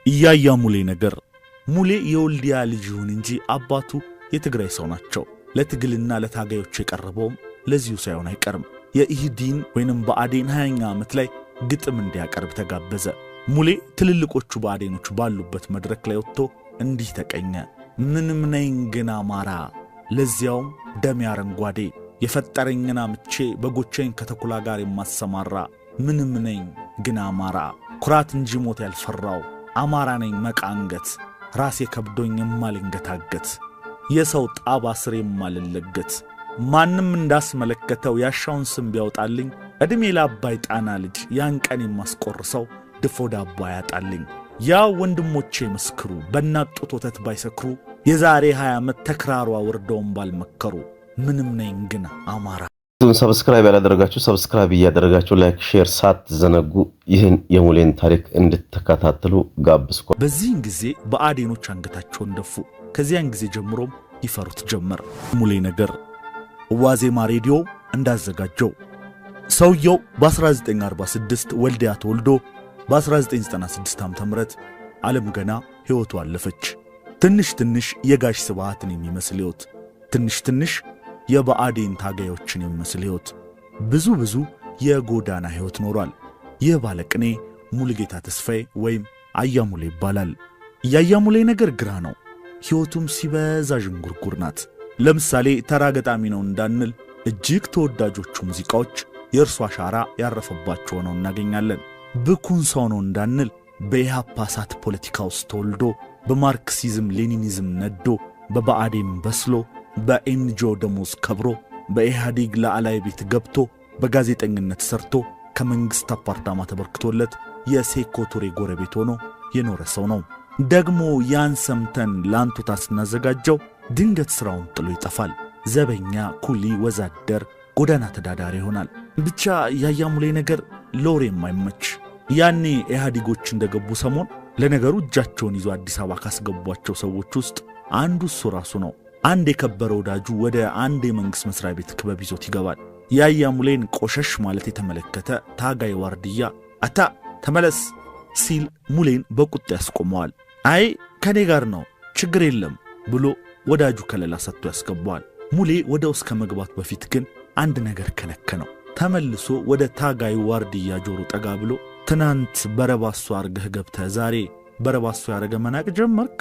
ኢያያ ሙሌ ነገር ሙሌ የወልዲያ ልጅ ይሁን እንጂ አባቱ የትግራይ ሰው ናቸው። ለትግልና ለታጋዮች የቀረበውም ለዚሁ ሳይሆን አይቀርም። የኢህዲን ወይንም ብአዴን 20ኛ ዓመት ላይ ግጥም እንዲያቀርብ ተጋበዘ። ሙሌ ትልልቆቹ ብአዴኖች ባሉበት መድረክ ላይ ወጥቶ እንዲህ ተቀኘ። ምንም ነኝ ግን አማራ፣ ለዚያውም ደም አረንጓዴ፣ የፈጠረኝና ምቼ በጎቼን ከተኩላ ጋር የማሰማራ። ምንም ነኝ ግን አማራ፣ ኩራት እንጂ ሞት ያልፈራው፣ አማራ ነኝ መቃንገት፣ ራሴ ከብዶኝ የማልንገታገት፣ የሰው ጣባ ስር የማልለገት፣ ማንም እንዳስመለከተው ያሻውን ስም ቢያወጣልኝ፣ ዕድሜ ለአባይ ጣና ልጅ ያን ቀን የማስቆርሰው ድፎ ዳቦ ያጣልኝ። ያ ወንድሞቼ መስክሩ በእናት ጡት ወተት ባይሰክሩ፣ የዛሬ 20 ዓመት ተክራሯ ወርደውን ባልመከሩ። ምንም ነኝ ግን አማራ። ሰብስክራይብ ያላደረጋችሁ ሰብስክራይብ እያደረጋችሁ ላይክ ሼር ሳትዘነጉ ይህን የሙሌን ታሪክ እንድትከታተሉ ጋብዝኩ። በዚህን ጊዜ ብአዴኖች አንገታቸውን ደፉ። ከዚያን ጊዜ ጀምሮም ይፈሩት ጀመር። ሙሌ ነገር ዋዜማ ሬዲዮ እንዳዘጋጀው ሰውየው በ1946 ወልዲያ ተወልዶ በ1996 ዓ.ም ዓለም ገና ሕይወቱ አለፈች። ትንሽ ትንሽ የጋሽ ስብሃትን የሚመስል ሕይወት፣ ትንሽ ትንሽ የብአዴን ታጋዮችን የሚመስል ሕይወት፣ ብዙ ብዙ የጎዳና ሕይወት ኖሯል። ይህ ባለቅኔ ሙሉጌታ ተስፋዬ ወይም አያ ሙሌ ይባላል። የአያ ሙሌ ነገር ግራ ነው። ሕይወቱም ሲበዛ ዥንጉርጉር ናት። ለምሳሌ ተራ ገጣሚ ነው እንዳንል እጅግ ተወዳጆቹ ሙዚቃዎች የእርሱ አሻራ ያረፈባቸው ሆነው እናገኛለን። ብኩን ሰው ነው እንዳንል በኢህአፓ እሳት ፖለቲካ ውስጥ ተወልዶ በማርክሲዝም ሌኒኒዝም ነዶ በብአዴን በስሎ በኤንጂኦ ደሞዝ ከብሮ በኢህአዴግ ላዕላይ ቤት ገብቶ በጋዜጠኝነት ሰርቶ ከመንግሥት አፓርታማ ተበርክቶለት የሴኮ ቱሬ ጎረቤት ሆኖ የኖረ ሰው ነው። ደግሞ ያን ሰምተን ላንቱታ ስናዘጋጀው ድንገት ሥራውን ጥሎ ይጠፋል። ዘበኛ፣ ኩሊ፣ ወዛደር፣ ጎዳና ተዳዳሪ ይሆናል። ብቻ የአያ ሙሌ ነገር ሎሬ የማይመች። ያኔ ኢህአዴጎች እንደገቡ ሰሞን ለነገሩ እጃቸውን ይዞ አዲስ አበባ ካስገቧቸው ሰዎች ውስጥ አንዱ እሱ ራሱ ነው። አንድ የከበረ ወዳጁ ወደ አንድ የመንግሥት መሥሪያ ቤት ክበብ ይዞት ይገባል። የአያ ሙሌን ቆሸሽ ማለት የተመለከተ ታጋይ ዋርድያ አታ ተመለስ ሲል ሙሌን በቁጣ ያስቆመዋል። አይ ከኔ ጋር ነው ችግር የለም ብሎ ወዳጁ ከለላ ሰጥቶ ያስገባዋል። ሙሌ ወደ ውስጥ ከመግባት በፊት ግን አንድ ነገር ከለከነው። ተመልሶ ወደ ታጋይ ዋርድያ ጆሮ ጠጋ ብሎ ትናንት በረባሱ አርገህ ገብተህ ዛሬ በረባሱ ያረገ መናቅ ጀመርክ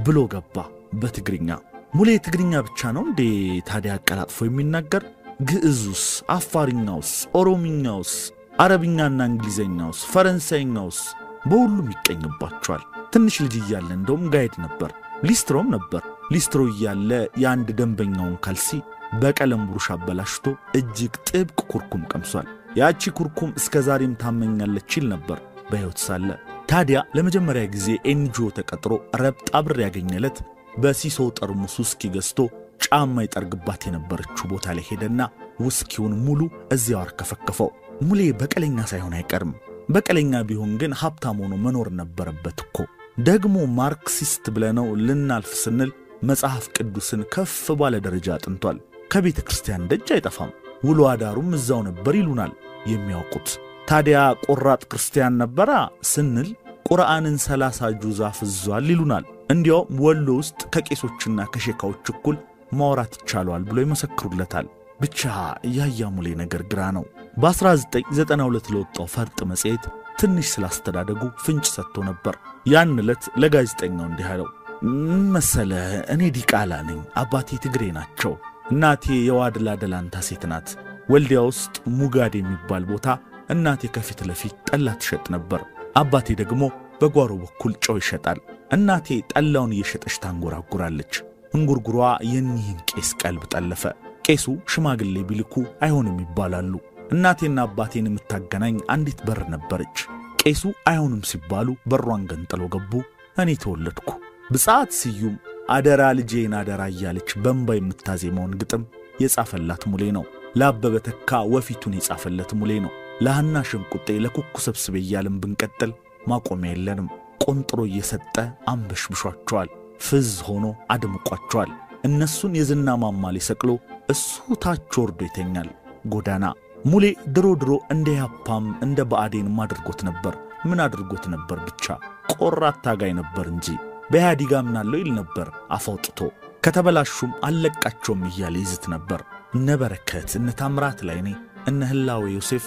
ብሎ ገባ በትግርኛ። ሙሌ ትግርኛ ብቻ ነው እንዴ ታዲያ አቀላጥፎ የሚናገር? ግዕዙስ፣ አፋርኛውስ፣ ኦሮምኛውስ፣ አረብኛና እንግሊዘኛውስ፣ ፈረንሳይኛውስ በሁሉም ይቀኝባቸዋል። ትንሽ ልጅ እያለ እንደውም ጋይድ ነበር፣ ሊስትሮም ነበር። ሊስትሮ እያለ የአንድ ደንበኛውን ካልሲ በቀለም ብሩሽ አበላሽቶ እጅግ ጥብቅ ኩርኩም ቀምሷል። ያቺ ኩርኩም እስከ ዛሬም ታመኛለች ይል ነበር በሕይወት ሳለ። ታዲያ ለመጀመሪያ ጊዜ ኤንጂኦ ተቀጥሮ ረብጣ ብር ያገኘለት በሲሶ ጠርሙስ ውስኪ ገዝቶ ጫማ ይጠርግባት የነበረችው ቦታ ላይ ሄደና ውስኪውን ሙሉ እዚያው አርከፈከፈው። ሙሌ በቀለኛ ሳይሆን አይቀርም። በቀለኛ ቢሆን ግን ሀብታም ሆኖ መኖር ነበረበት እኮ። ደግሞ ማርክሲስት ብለነው ልናልፍ ስንል መጽሐፍ ቅዱስን ከፍ ባለ ደረጃ አጥንቷል። ከቤተ ክርስቲያን ደጅ አይጠፋም። ውሎ አዳሩም እዛው ነበር ይሉናል የሚያውቁት። ታዲያ ቆራጥ ክርስቲያን ነበራ ስንል ቁርአንን 30 ጁዝ አፍዟል ይሉናል። እንዲያውም ወሎ ውስጥ ከቄሶችና ከሼካዎች እኩል ማውራት ይቻላል ብሎ ይመሰክሩለታል። ብቻ የአያ ሙሌ ነገር ግራ ነው። በ1992 ለወጣው ፈርጥ መጽሔት ትንሽ ስላስተዳደጉ ፍንጭ ሰጥቶ ነበር። ያን ዕለት ለጋዜጠኛው እንዲህ አለው። መሰለህ እኔ ዲቃላ ነኝ፣ አባቴ ትግሬ ናቸው፣ እናቴ የዋድላ ደላንታ ሴት ናት። ወልዲያ ውስጥ ሙጋድ የሚባል ቦታ እናቴ ከፊት ለፊት ጠላ ትሸጥ ነበር። አባቴ ደግሞ በጓሮ በኩል ጨው ይሸጣል። እናቴ ጠላውን እየሸጠች ታንጎራጉራለች። እንጉርጉሯ የኒህን ቄስ ቀልብ ጠለፈ። ቄሱ ሽማግሌ ቢልኩ አይሆንም ይባላሉ። እናቴና አባቴን የምታገናኝ አንዲት በር ነበረች። ቄሱ አይሆንም ሲባሉ በሯን ገንጥለው ገቡ። እኔ ተወለድኩ። ብጻት ስዩም አደራ ልጄን አደራ እያለች በእንባ የምታዜመውን ግጥም የጻፈላት ሙሌ ነው። ለአበበ ተካ ወፊቱን የጻፈለት ሙሌ ነው። ለሐና ሽንቁጤ ለኩኩ ሰብስቤ እያልን ብንቀጥል ማቆሚያ የለንም። ቆንጥሮ እየሰጠ አንበሽብሿቸዋል። ፍዝ ሆኖ አድምቋቸዋል። እነሱን የዝና ማማ ላይ ሰቅሎ እሱ ታች ወርዶ ይተኛል ጎዳና። ሙሌ ድሮ እንደ ኢህአፓም እንደ ብአዴንም አድርጎት ነበር። ምን አድርጎት ነበር ብቻ ቆራት ታጋይ ነበር እንጂ በኢህአዴግ አምናለሁ ይል ነበር አፈውጥቶ ከተበላሹም አለቃቸውም እያለ ይዝት ነበር እነ በረከት እነ ታምራት ላይኔ እነ ህላዌ ዮሴፍ